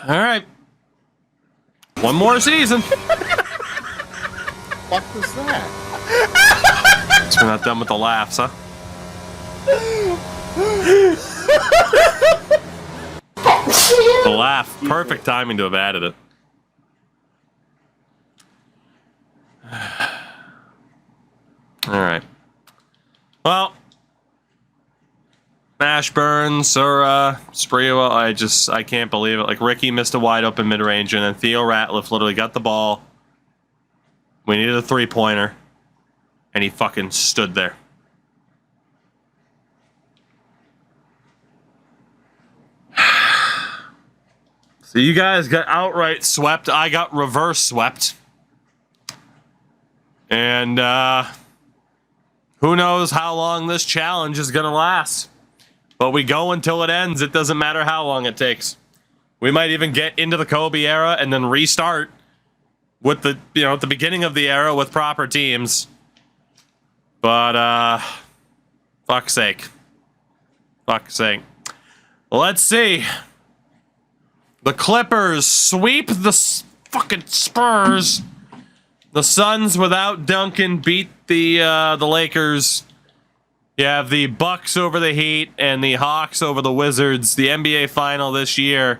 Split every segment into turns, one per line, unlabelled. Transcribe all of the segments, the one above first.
All right. One more season.
What was that?
So we're not done with the laughs, huh? The laugh. Perfect timing to have added it. All right. Well, Mashburn, Sura, Sprewell, I can't believe it. Like, Ricky missed a wide open mid-range, and then Theo Ratliff literally got the ball. We needed a three-pointer, and he fucking stood there. So you guys got outright swept. I got reverse swept. And, who knows how long this challenge is going to last. But we go until it ends. It doesn't matter how long it takes. We might even get into the Kobe era and then restart with the, at the beginning of the era with proper teams. But, fuck's sake. Fuck's sake. Let's see. The Clippers sweep the fucking Spurs. The Suns without Duncan beat the Lakers. You have the Bucks over the Heat and the Hawks over the Wizards. The NBA final this year.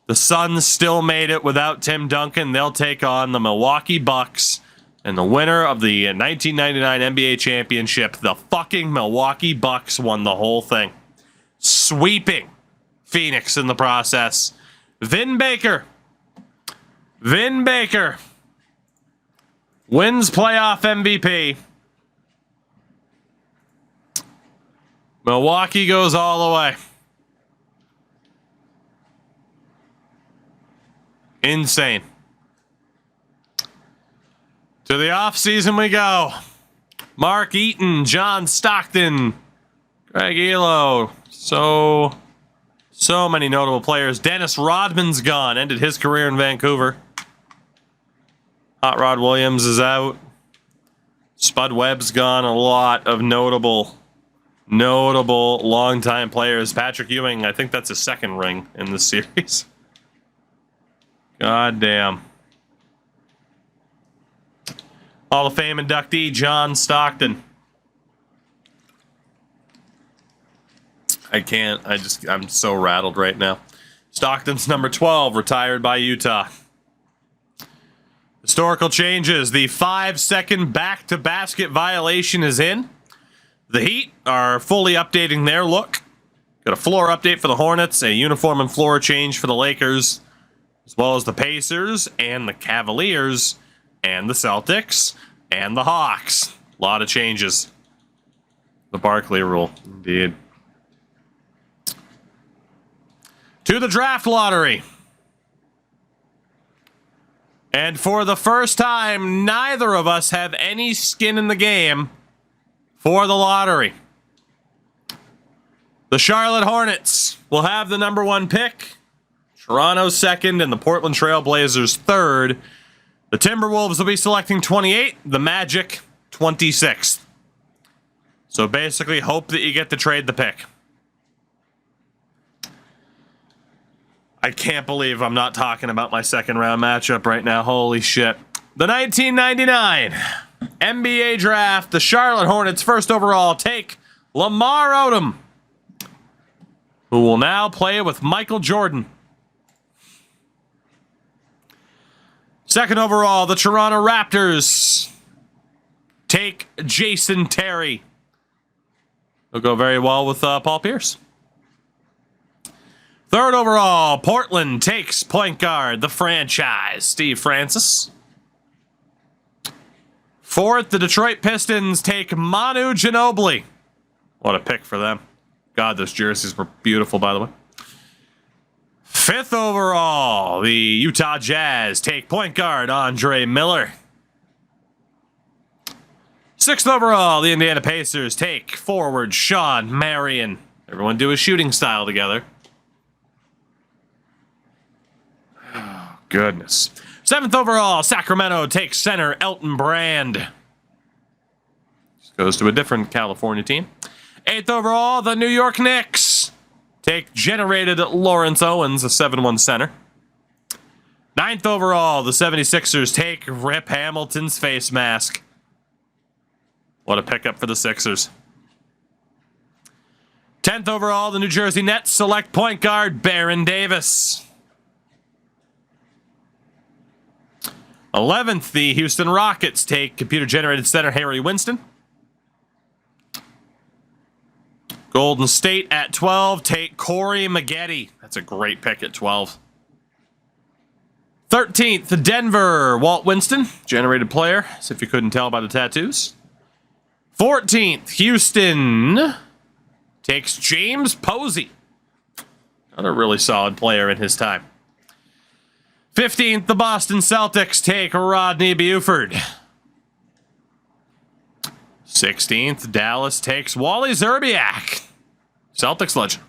The Suns still made it without Tim Duncan. They'll take on the Milwaukee Bucks. And the winner of the 1999 NBA championship, the fucking Milwaukee Bucks, won the whole thing. Sweeping Phoenix in the process. Vin Baker wins playoff MVP. Milwaukee goes all the way. Insane. To the offseason we go. Mark Eaton, John Stockton, Greg Elo. So many notable players. Dennis Rodman's gone. Ended his career in Vancouver. Hot Rod Williams is out. Spud Webb's gone. A lot of notable longtime players. Patrick Ewing, I think that's his second ring in this series. God damn. Hall of Fame inductee John Stockton. I'm so rattled right now. Stockton's number 12, retired by Utah. Historical changes. The 5-second back-to-basket violation is in. The Heat are fully updating their look. Got a floor update for the Hornets, a uniform and floor change for the Lakers, as well as the Pacers and the Cavaliers and the Celtics and the Hawks. A lot of changes. The Barkley rule, indeed. To the draft lottery. And for the first time, neither of us have any skin in the game for the lottery. The Charlotte Hornets will have the number 1 pick. Toronto 2nd and the Portland Trail Blazers 3rd. The Timberwolves will be selecting 28. The Magic 26th. So basically, hope that you get to trade the pick. I can't believe I'm not talking about my second round matchup right now. Holy shit. The 1999 NBA draft. The Charlotte Hornets first overall take Lamar Odom, who will now play with Michael Jordan. Second overall, the Toronto Raptors take Jason Terry. He'll go very well with Paul Pierce. Third overall, Portland takes point guard, the franchise, Steve Francis. Fourth, the Detroit Pistons take Manu Ginobili. What a pick for them. God, those jerseys were beautiful, by the way. Fifth overall, the Utah Jazz take point guard, Andre Miller. Sixth overall, the Indiana Pacers take forward, Sean Marion. Everyone do a shooting style together. Goodness. Seventh overall, Sacramento takes center Elton Brand. This goes to a different California team. Eighth overall, the New York Knicks take generated Lawrence Owens, a 7-1 center. 9th overall, the 76ers take Rip Hamilton's face mask. What a pickup for the Sixers. 10th overall, the New Jersey Nets select point guard Baron Davis. 11th, the Houston Rockets take computer-generated center Harry Winston. Golden State at 12 take Corey Maggette. That's a great pick at 12. 13th, the Denver, Walt Winston, generated player, as if you couldn't tell by the tattoos. 14th, Houston takes James Posey. Another really solid player in his time. 15th, the Boston Celtics take Rodney Buford. 16th, Dallas takes Wally Szczerbiak, Celtics legend.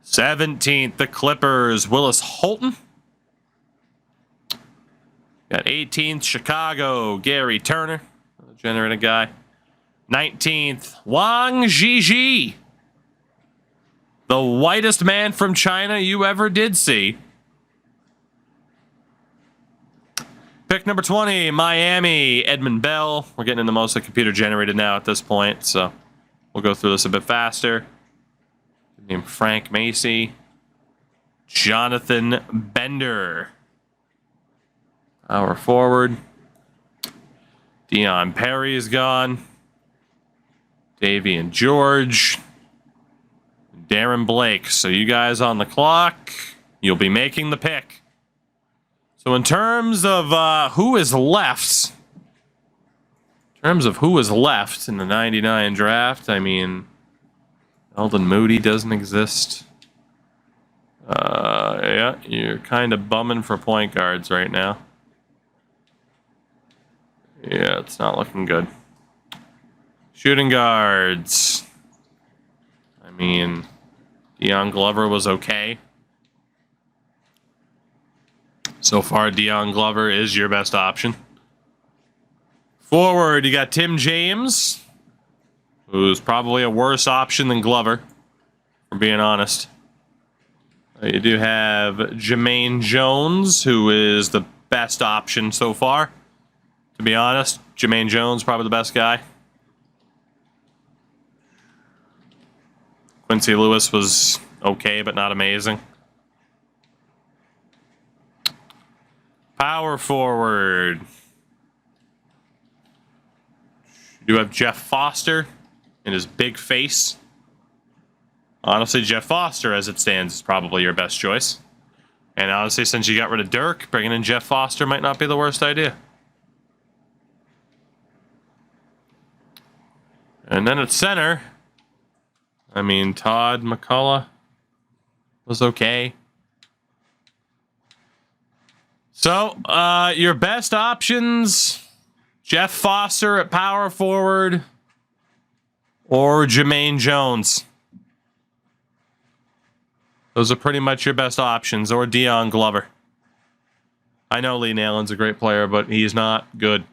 17th, the Clippers, Willis Holton. Got 18th, Chicago, Gary Turner, generated guy. 19th, Wang Zhizhi, the whitest man from China you ever did see. Pick number 20, Miami, Edmund Bell. We're getting into mostly computer generated now at this point, so we'll go through this a bit faster. Named Frank Macy. Jonathan Bender. Power forward. Dion Perry is gone. Davian George. Darren Blake. So you guys on the clock, you'll be making the pick. So in terms of who is left, in the 99 draft, I mean, Eldon Moody doesn't exist. Yeah, you're kind of bumming for point guards right now. Yeah, it's not looking good. Shooting guards. I mean, Deion Glover was okay. So far, Deion Glover is your best option. Forward, you got Tim James, who's probably a worse option than Glover, for being honest. You do have Jermaine Jones, who is the best option so far. To be honest, Jermaine Jones, probably the best guy. Quincy Lewis was okay, but not amazing. Power forward. You do have Jeff Foster and his big face. Honestly, Jeff Foster, as it stands, is probably your best choice. And honestly, since you got rid of Dirk, bringing in Jeff Foster might not be the worst idea. And then at center, I mean, Todd McCullough was okay. So, your best options, Jeff Foster at power forward or Jermaine Jones. Those are pretty much your best options, or Deion Glover. I know Lee Nayland's a great player, but he's not good.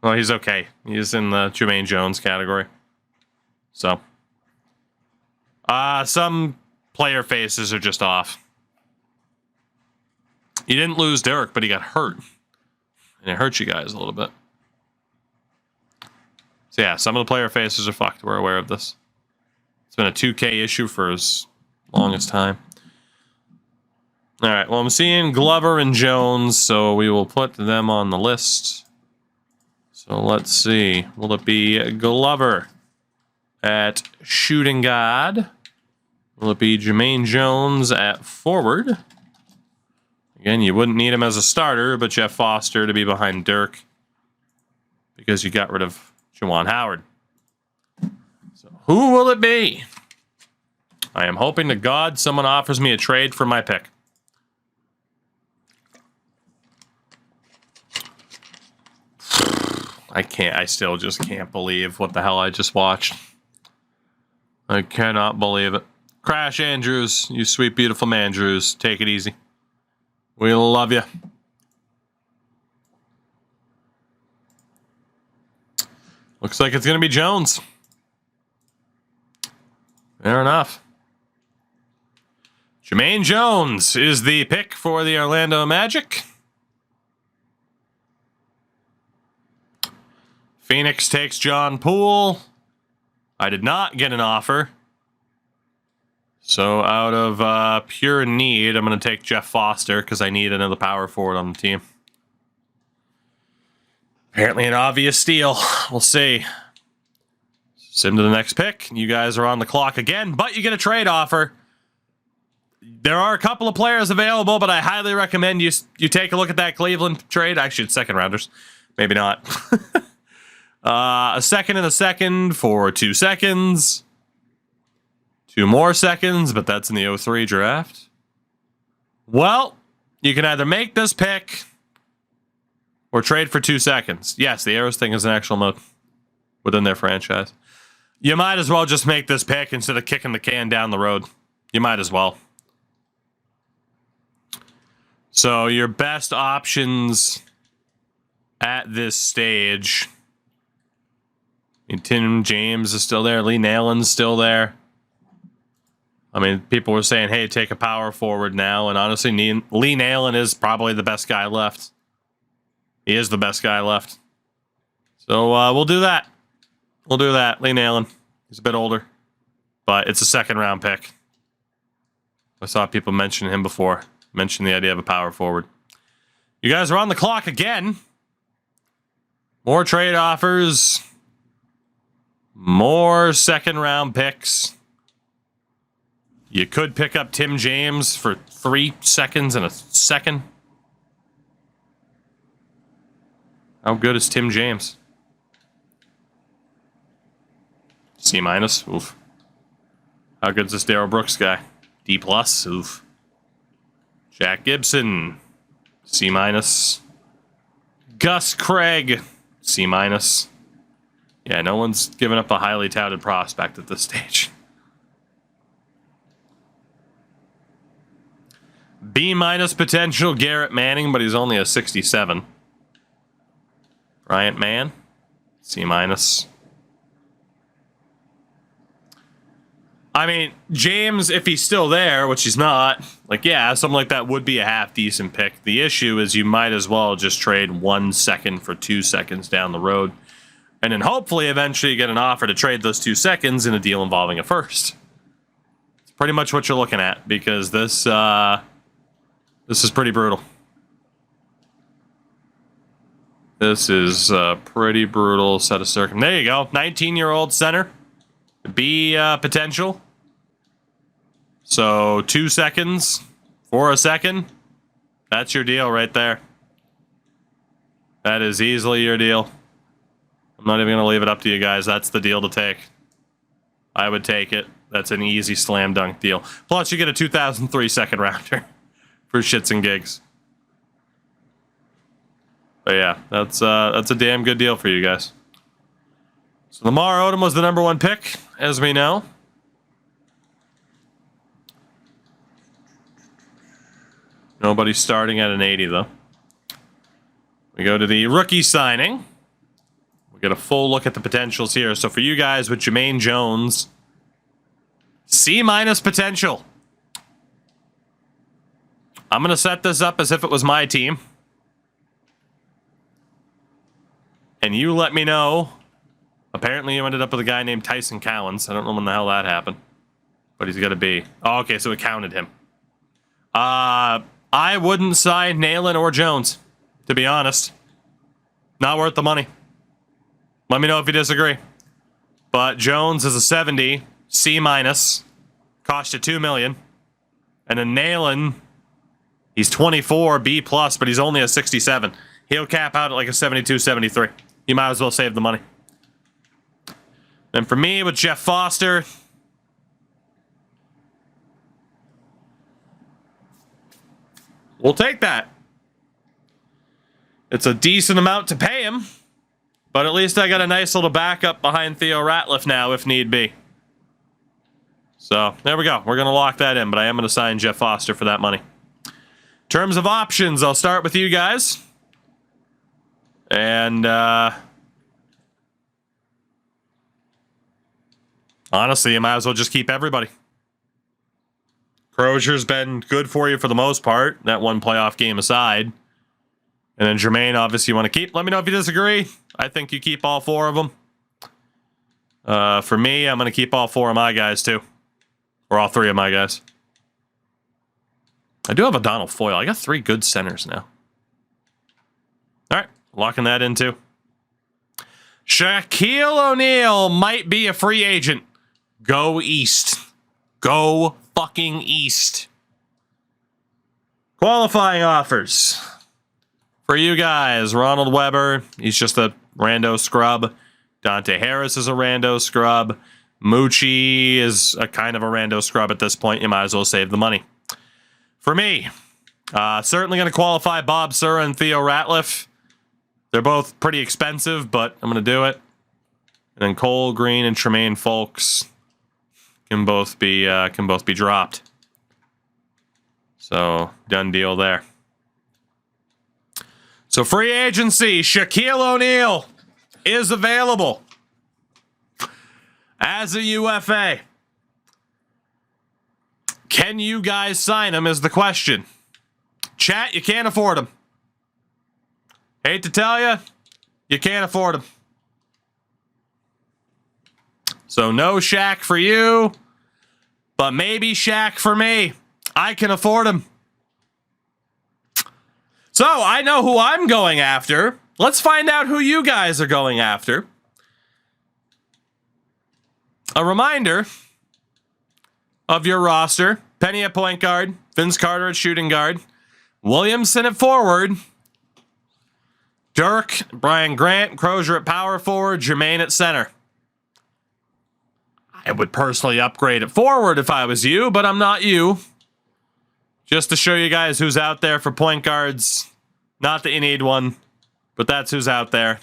Well, he's okay. He's in the Jermaine Jones category. So, some player faces are just off. You didn't lose Dirk, but he got hurt. And it hurt you guys a little bit. So yeah, some of the player faces are fucked. We're aware of this. It's been a 2K issue for as long as time. All right, well, I'm seeing Glover and Jones, so we will put them on the list. So let's see. Will it be Glover at shooting guard? Will it be Jermaine Jones at forward? Again, you wouldn't need him as a starter, but Jeff Foster to be behind Dirk because you got rid of Juwan Howard. So who will it be? I am hoping to God someone offers me a trade for my pick. I still just can't believe what the hell I just watched. I cannot believe it. Crash Andrews, you sweet, beautiful Mandrews. Take it easy. We love you. Looks like it's going to be Jones. Fair enough. Jermaine Jones is the pick for the Orlando Magic. Phoenix takes John Poole. I did not get an offer. So out of pure need, I'm going to take Jeff Foster because I need another power forward on the team. Apparently an obvious steal. We'll see. Sim to the next pick. You guys are on the clock again, but you get a trade offer. There are a couple of players available, but I highly recommend you take a look at that Cleveland trade. Actually, it's second rounders. Maybe not. A second and a second for 2 seconds. 2 more seconds, but that's in the 03 draft. Well, you can either make this pick or trade for 2 seconds. Yes, the Arrows thing is an actual mode within their franchise. You might as well just make this pick instead of kicking the can down the road. You might as well. So your best options at this stage. I mean, Tim James is still there. Lee Nalen's still there. I mean, people were saying, hey, take a power forward now. And honestly, Lee Nalen is probably the best guy left. He is the best guy left. So we'll do that. We'll do that. Lee Nalen. He's a bit older. But it's a second-round pick. I saw people mention him before. Mention the idea of a power forward. You guys are on the clock again. More trade offers. More second-round picks. You could pick up Tim James for 3 seconds and a second. How good is Tim James? C-. Oof. How good is this Darryl Brooks guy? D+. Oof. Jack Gibson. C-. Gus Craig. C-. Yeah, no one's given up a highly touted prospect at this stage. B- potential Garrett Manning, but he's only a 67. Bryant Mann. C-. I mean, James, if he's still there, which he's not, like, yeah, something like that would be a half-decent pick. The issue is you might as well just trade 1 second for 2 seconds down the road. And then hopefully eventually get an offer to trade those 2 seconds in a deal involving a first. It's pretty much what you're looking at, because this is pretty brutal. This is a pretty brutal set of circumstances. There you go. 19-year-old center. B potential. So 2 seconds for a second. That's your deal right there. That is easily your deal. I'm not even going to leave it up to you guys. That's the deal to take. I would take it. That's an easy slam dunk deal. Plus, you get a 2003 second rounder for shits and gigs. But yeah, that's a damn good deal for you guys. So Lamar Odom was the #1 pick, as we know. Nobody's starting at an 80, though. We go to the rookie signing. We get a full look at the potentials here. So for you guys with Jermaine Jones, C- potential. I'm going to set this up as if it was my team. And you let me know. Apparently you ended up with a guy named Tyson Cowens. I don't know when the hell that happened. But he's got to be. Oh, okay, so it counted him. I wouldn't sign Nalen or Jones, to be honest. Not worth the money. Let me know if you disagree. But Jones is a 70, C-, cost you $2 million. And then Nalen, he's 24, B+, but he's only a 67. He'll cap out at like a 72, 73. You might as well save the money. And for me, with Jeff Foster, we'll take that. It's a decent amount to pay him, but at least I got a nice little backup behind Theo Ratliff now, if need be. So, there we go. We're going to lock that in, but I am going to sign Jeff Foster for that money. In terms of options, I'll start with you guys. And, Honestly, you might as well just keep everybody. Crozier's been good for you for the most part, that one playoff game aside. And then Jermaine, obviously, you want to keep. Let me know if you disagree. I think you keep all 4 of them. For me, I'm going to keep all 4 of my guys, too. Or all 3 of my guys. I do have a Donald Foyle. I got 3 good centers now. All right, locking that in, too. Shaquille O'Neal might be a free agent. Go East. Go fucking East. Qualifying offers. For you guys, Ronald Weber, he's just a rando scrub. Dante Harris is a rando scrub. Moochie is a kind of a rando scrub at this point. You might as well save the money. For me, certainly going to qualify Bob Sura and Theo Ratliff. They're both pretty expensive, but I'm going to do it. And then Cole Green and Tremaine Folks can both be dropped. So, done deal there. So, free agency, Shaquille O'Neal is available as a UFA. Can you guys sign him is the question. Chat, you can't afford him. Hate to tell you, you can't afford him. So no Shaq for you, but maybe Shaq for me. I can afford him. So I know who I'm going after. Let's find out who you guys are going after. A reminder of your roster. Penny at point guard. Vince Carter at shooting guard. Williamson at forward. Dirk, Brian Grant, Crozier at power forward. Jermaine at center. I would personally upgrade at forward if I was you, but I'm not you. Just to show you guys who's out there for point guards. Not that you need one, but that's who's out there.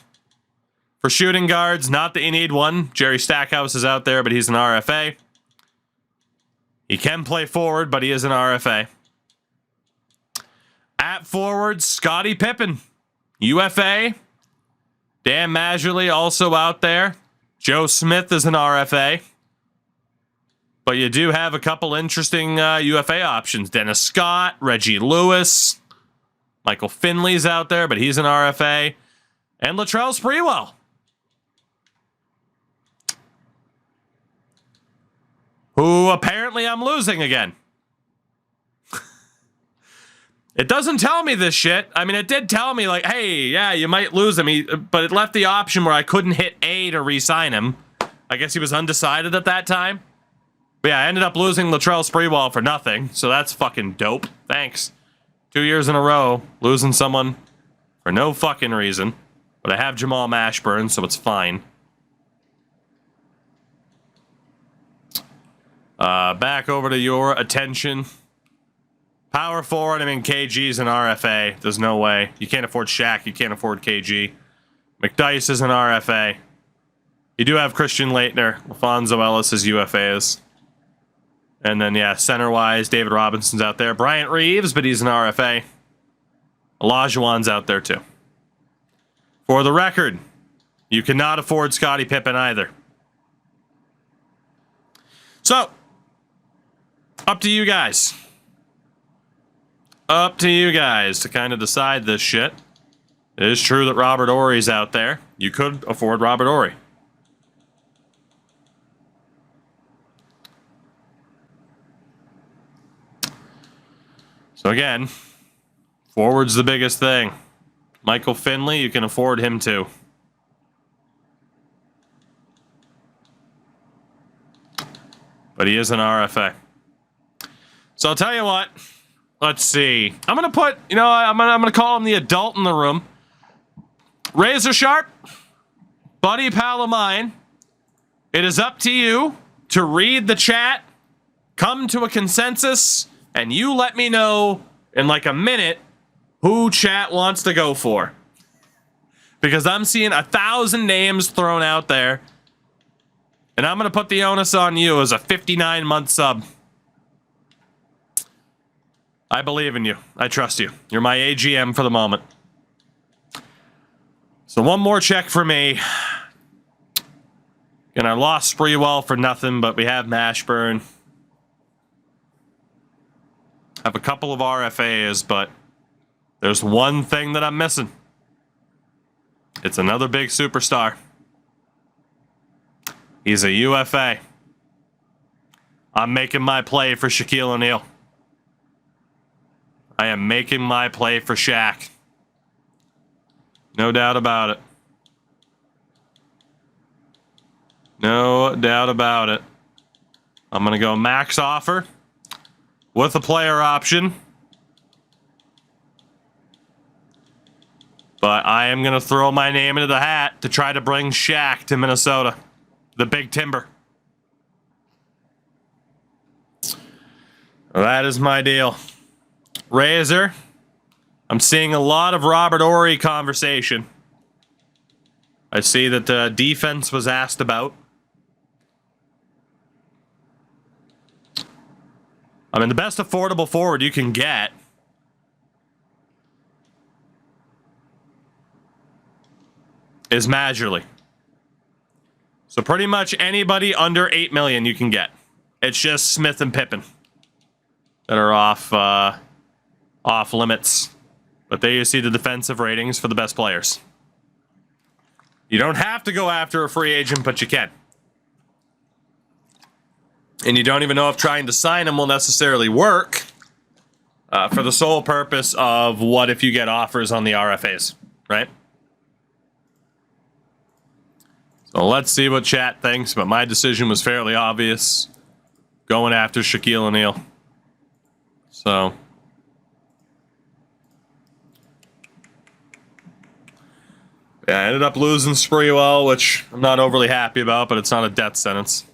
For shooting guards, not that you need one. Jerry Stackhouse is out there, but he's an RFA. He can play forward, but he is an RFA. At forward, Scottie Pippen, UFA. Dan Majerle also out there. Joe Smith is an RFA. But you do have a couple interesting UFA options. Dennis Scott, Reggie Lewis, Michael Finley's out there, but he's an RFA. And Latrell Sprewell. Who apparently I'm losing again. It doesn't tell me this shit. I mean, it did tell me, like, hey, yeah, you might lose him. But it left the option where I couldn't hit A to re-sign him. I guess he was undecided at that time. But yeah, I ended up losing Latrell Sprewell for nothing. So that's fucking dope. Thanks. 2 years in a row, losing someone for no fucking reason. But I have Jamal Mashburn, so it's fine. Back over to your attention. Power forward, I mean, KG's an RFA. There's no way. You can't afford Shaq. You can't afford KG. McDyess is an RFA. You do have Christian Laettner. Alfonso Ellis is UFAs. And then, yeah, center-wise, David Robinson's out there. Bryant Reeves, but he's an RFA. Olajuwon's out there, too. For the record, you cannot afford Scottie Pippen either. So, up to you guys. Up to you guys to kind of decide this shit. It is true that Robert Horry's out there. You could afford Robert Horry. So again, forward's the biggest thing. Michael Finley, you can afford him too. But he is an RFA. So I'll tell you what. Let's see. I'm gonna put, you know, I'm gonna call him the adult in the room. Razor Sharp, buddy pal of mine. It is up to you to read the chat, come to a consensus, and you let me know in like a minute who chat wants to go for. Because I'm seeing 1,000 names thrown out there. And I'm going to put the onus on you as a 59-month sub. I believe in you. I trust you. You're my AGM for the moment. So one more check for me. And I lost Spreewell for nothing, but we have Mashburn. Have a couple of RFAs, but there's one thing that I'm missing. It's another big superstar. He's a UFA. I'm making my play for Shaquille O'Neal. I am making my play for Shaq. No doubt about it. No doubt about it. I'm going to go max offer with a player option. But I am going to throw my name into the hat to try to bring Shaq to Minnesota. The Big Timber. That is my deal. Razor. I'm seeing a lot of Robert Horry conversation. I see that defense was asked about. I mean, the best affordable forward you can get is Majerle. So pretty much anybody under $8 million you can get. It's just Smith and Pippen that are off limits. But there you see the defensive ratings for the best players. You don't have to go after a free agent, but you can. And you don't even know if trying to sign him will necessarily work for the sole purpose of what if you get offers on the RFAs, right? So let's see what chat thinks, but my decision was fairly obvious. Going after Shaquille O'Neal. So yeah, I ended up losing Spreewell, which I'm not overly happy about, but it's not a death sentence.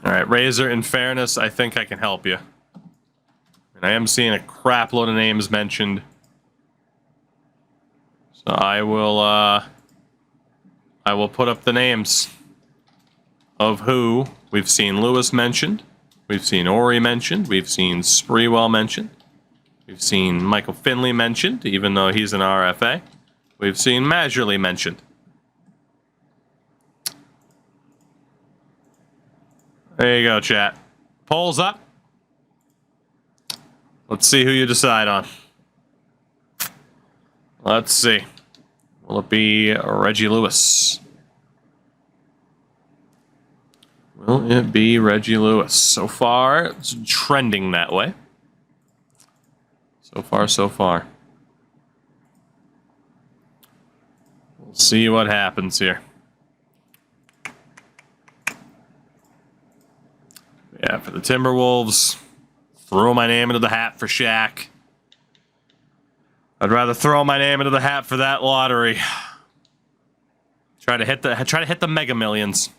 All right, Razor, in fairness, I think I can help you. And I am seeing a crap load of names mentioned. So I will put up the names of who we've seen Lewis mentioned, we've seen Horry mentioned, we've seen Spreewell mentioned, we've seen Michael Finley mentioned, even though he's an RFA. We've seen Majerle mentioned. There you go, chat. Polls up. Let's see who you decide on. Let's see. Will it be Reggie Lewis? Will it be Reggie Lewis? So far, it's trending that way. So far, so far. We'll see what happens here. Yeah, for the Timberwolves, throw my name into the hat for Shaq. I'd rather throw my name into the hat for that lottery. Try to hit the Mega Millions.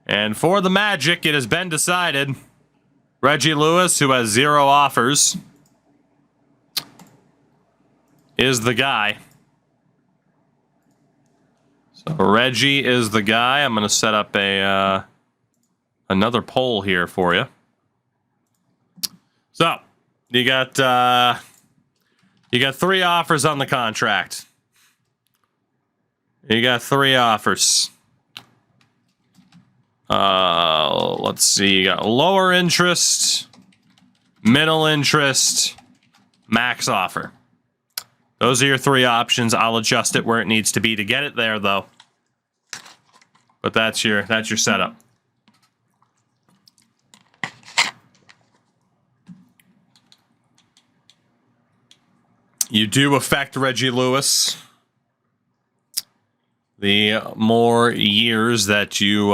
And for the Magic, it has been decided. Reggie Lewis, who has 0 offers, is the guy. So Reggie is the guy. I'm going to set up a another poll here for you. So you got 3 offers on the contract. You got 3 offers. Let's see. You got lower interest, middle interest, max offer. Those are your 3 options. I'll adjust it where it needs to be to get it there, though. But that's your setup. You do affect Reggie Lewis. The more years that you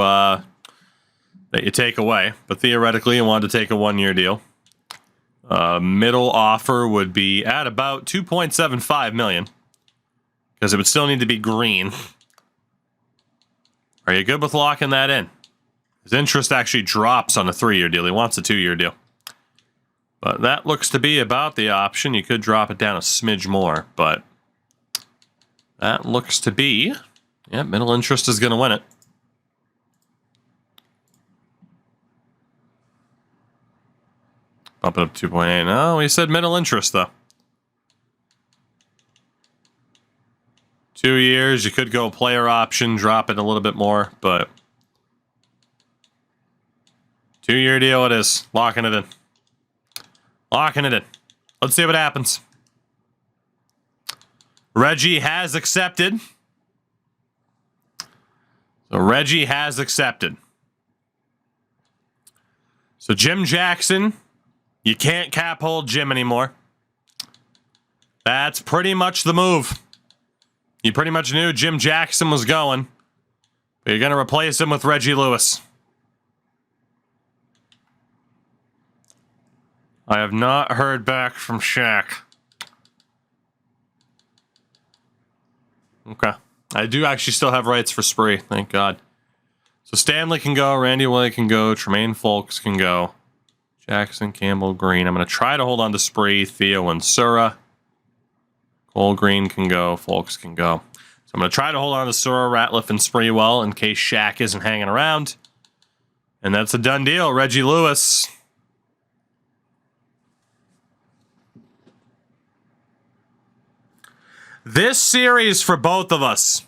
take away, but theoretically, you wanted to take a 1-year deal. Middle offer would be at about $2.75 million, because it would still need to be green. Are you good with locking that in? His interest actually drops on a 3-year deal. He wants a 2-year deal. But that looks to be about the option. You could drop it down a smidge more, but that looks to be... Yeah, middle interest is going to win it. Bump it up to 2.8. No, he said middle interest, though. 2 years. You could go player option, drop it a little bit more, but 2-year deal it is. Locking it in. Locking it in. Let's see what happens. Reggie has accepted. So Reggie has accepted. So Jim Jackson, you can't cap hold Jim anymore. That's pretty much the move. You pretty much knew Jim Jackson was going, but you're going to replace him with Reggie Lewis. I have not heard back from Shaq. Okay. I do actually still have rights for Spree, thank God. So Stanley can go, Randy Willie can go, Tremaine Folks can go, Jackson, Campbell, Green. I'm going to try to hold on to Spree, Theo, and Sura. Cole Green can go, Folks can go. So I'm going to try to hold on to Sura, Ratliff, and Spreewell in case Shaq isn't hanging around. And that's a done deal. Reggie Lewis. This series for both of us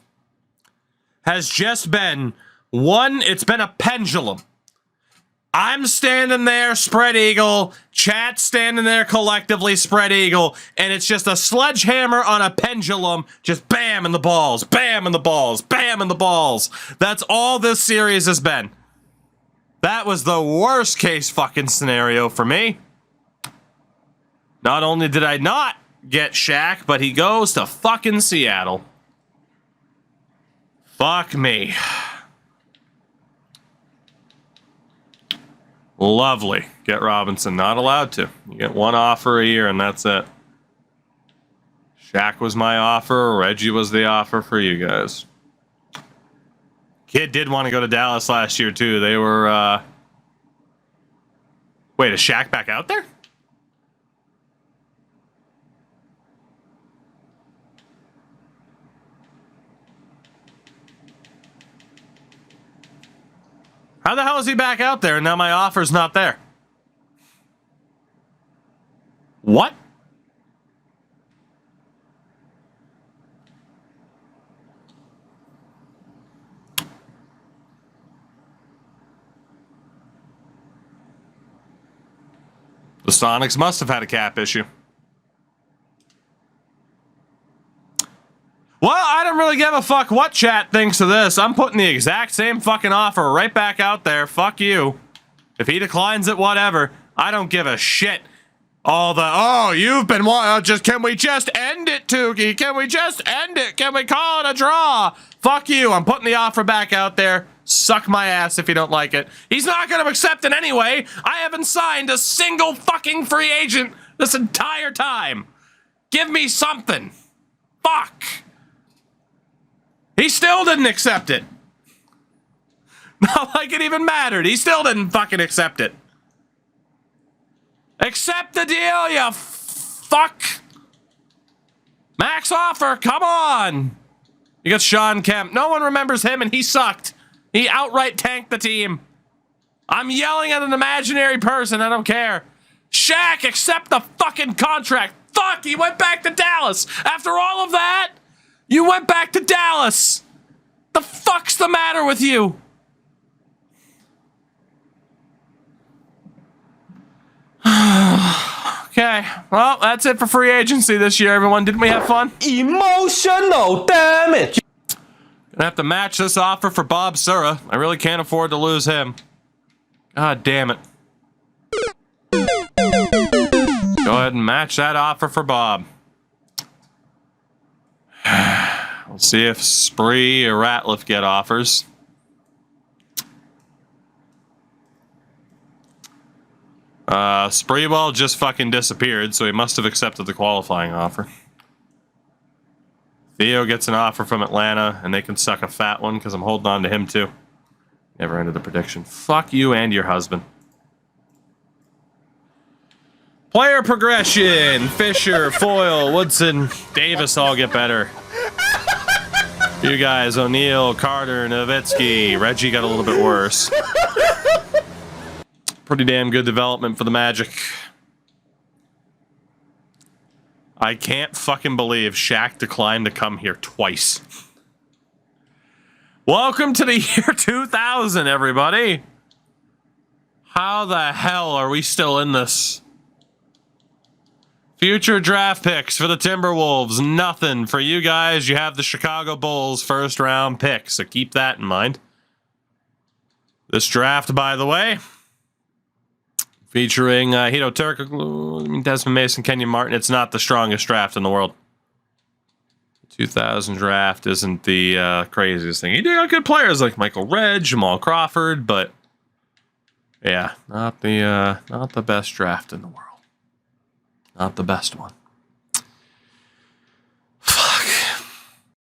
has just been one, it's been a pendulum. I'm standing there, spread eagle, chat standing there collectively, spread eagle, and it's just a sledgehammer on a pendulum, just bam in the balls, bam in the balls, bam in the balls. That's all this series has been. That was the worst case fucking scenario for me. Not only did I not get Shaq, but he goes to fucking Seattle. Fuck me. Lovely. Get Robinson. Not allowed to. You get one offer a year and that's it. Shaq was my offer. Reggie was the offer for you guys. Kid did want to go to Dallas last year too. They were, Wait, is Shaq back out there? How the hell is he back out there and now my offer's not there? What? The Sonics must have had a cap issue. Well, I don't really give a fuck what chat thinks of this. I'm putting the exact same fucking offer right back out there. Fuck you. If he declines it, whatever. I don't give a shit. All the, oh, you've been, just, can we just end it, Tukey? Can we just end it? Can we call it a draw? Fuck you. I'm putting the offer back out there. Suck my ass if you don't like it. He's not going to accept it anyway. I haven't signed a single fucking free agent this entire time. Give me something. Fuck. He still didn't accept it. Not like it even mattered. He still didn't fucking accept it. Accept the deal, you fuck. Max offer, come on. You got Sean Kemp. No one remembers him and he sucked. He outright tanked the team. I'm yelling at an imaginary person. I don't care. Shaq, accept the fucking contract. Fuck, he went back to Dallas. After all of that, you went back to Dallas. The fuck's the matter with you? Okay, well, that's it for free agency this year, everyone. Didn't we have fun?
Emotional damage.
Gonna have to match this offer for Bob Sura. I really can't afford to lose him. God damn it. Go ahead and match that offer for Bob. We'll see if Spree or Ratliff get offers. Spreewell just fucking disappeared, so he must have accepted the qualifying offer. Theo gets an offer from Atlanta, and they can suck a fat one because I'm holding on to him too. Never ended the prediction. Fuck you and your husband. Player progression. Fisher, Foyle, Woodson, Davis all get better. You guys, O'Neal, Carter, Nowitzki. Reggie got a little bit worse. Pretty damn good development for the Magic. I can't fucking believe Shaq declined to come here twice. Welcome to the year 2000, everybody. How the hell are we still in this? Future draft picks for the Timberwolves. Nothing for you guys. You have the Chicago Bulls first round pick, so keep that in mind. This draft, by the way, featuring Hito Turk, Desmond Mason, Kenyon Martin. It's not the strongest draft in the world. The 2000 draft isn't the craziest thing. You do got good players like Michael Redd, Jamal Crawford, but yeah, not the best draft in the world. Not the best one.